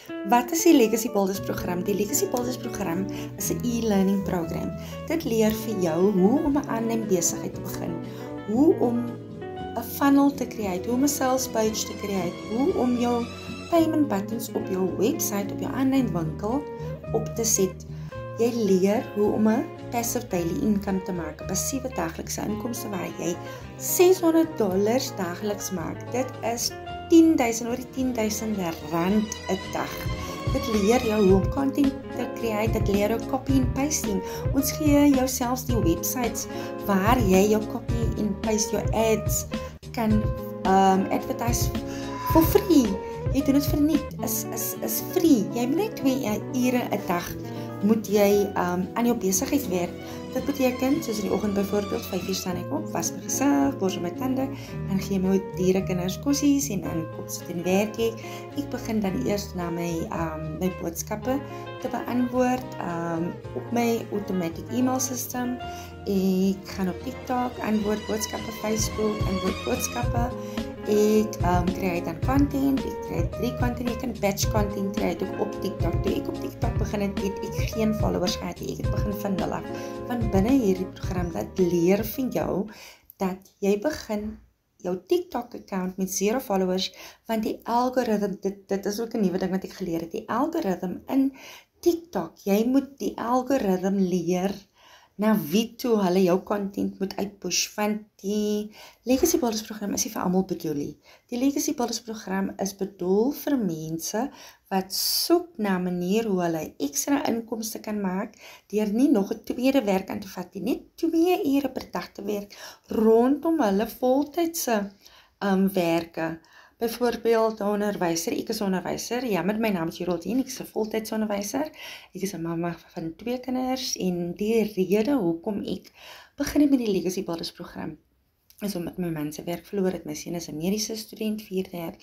Wat is die Legacy Builders program? Die Legacy Builders program is 'n e-learning program. Dit leer vir jou hoe om 'n aanlyn besigheid te begin, hoe om 'n funnel te create, hoe om 'n sales page te create, hoe om jou payment buttons op jou website, op jou aanlyn winkel op te set. Jy leer hoe om 'n passive daily income te maak, 'n passiewe daaglikse inkomste waar jy $600 daagliks maak. Dit is 10.000 oor die 10.000 rand 'n dag. Dit leer jou hoe om content te create, dit leer jou copy and pasting. Ons gee jou selfs die websites waar jy jou copy and paste, jou ads kan advertise for free. Jy doen dit vir niks, is free. Jy moet net 2 ure 'n dag moet jy aan jou besigheid werk. Dit beteken, soos in die oggend byvoorbeeld, 5 uur staan ek op, was my gesig, borsel my tande, en gee my dierekinders kossies, en dan kom sit en werk ek. Ek begin dan eers na my boodskappe te beantwoord, op my automatic email system. Ek gaan op TikTok, antwoord boodskappe, Facebook, antwoord boodskappe. Ek create dan content, ek create 3 content, ek kan batch content create ook op TikTok. Toe ek op TikTok begin het ek geen followers gehad, ek het begin van 0 af. Want binne hierdie program, dat leer vir jou, dat jy begin jou TikTok account met 0 followers, want die algoritme, dit is ook 'n nuwe ding wat ek geleer het, die algoritme in TikTok, jy moet die algoritme leer, na wie toe hulle jou content moet uitpush, want die Legacy Builders program is nie vir almal bedoel nie. Die Legacy Builders program is bedoel vir mense wat soek na 'n manier hoe hulle ekstra inkomste kan maak, deur nie nog 'n tweede werk aan te vat nie, net 2 ure per dag te werk, rondom hulle voltydse werke. Byvoorbeeld 'n onderwyser, ek is 'n onderwyser, jammer, my naam is Geraldine, ek is 'n voltydse onderwyser, ek is 'n mamma van 2 kinders, en die rede hoekom ek begin met die Legacy Builders program, is omdat my man se werk verloor het, my seun is 'n mediese student, 4de jaar,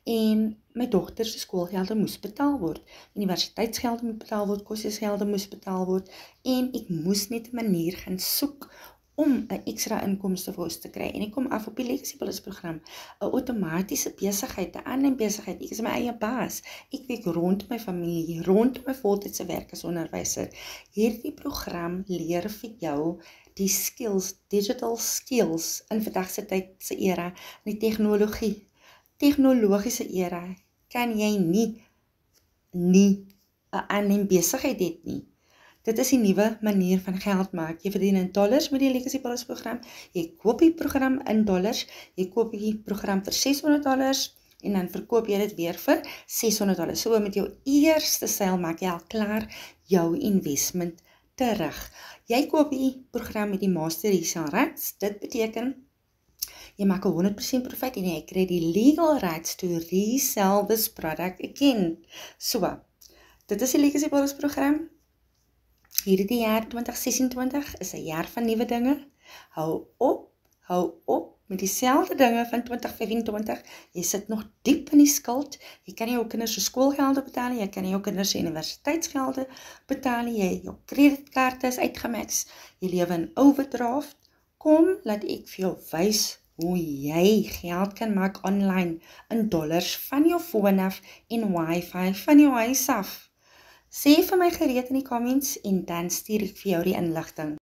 en my dogter se skoolgelde moes betaal word, universiteitsgelde moet betaal word, kosgelde moes betaal word, en ek moes net 'n manier gaan soek, om 'n ekstra inkomste vir ons te kry. En ek kom af op die Legacy Builders program, 'n outomatiese besigheid, 'n aanlyn besigheid. Ek is my eie baas. Ek werk rond my familie, rond my voltydse werk as onderwyser. Hierdie program leer vir jou die skills, digital skills, in vandag se tyd se era, in die tegnologiese era, kan jy nie 'n aanlyn besigheid hê nie. Dit is die nuwe manier van geld maak. Jy verdien in dollars met die Legacy Builders program. Jy koop die program in dollars. Jy koop die program vir $600 en dan verkoop jy dit weer vir $600. So met jou eerste seil maak jy al klaar jou investment terug. Jy koop die program met die Master Resale Rights. Dit beteken jy maak 100% profit en jy kry die legal rights to resell this product again. So, dit is die Legacy Builders program. Hierdie jaar 2026 is 'n jaar van nuwe dinge. Hou op met dieselfde dinge van 2025. Jy sit nog diep in die skuld. Jy kan nie jou kinders se skoolgelde betaal nie, jy kan nie jou kinders se universiteitsgelde betaal nie, jou kredietkaarte is uitgemax, jy lewe in overdraft. Kom, laat ek vir jou wys hoe jy geld kan maak online in dollars van jou foon af en wifi van jou huis af. Sê vir my gereed in die comments en dan stuur ek vir jou die inligting.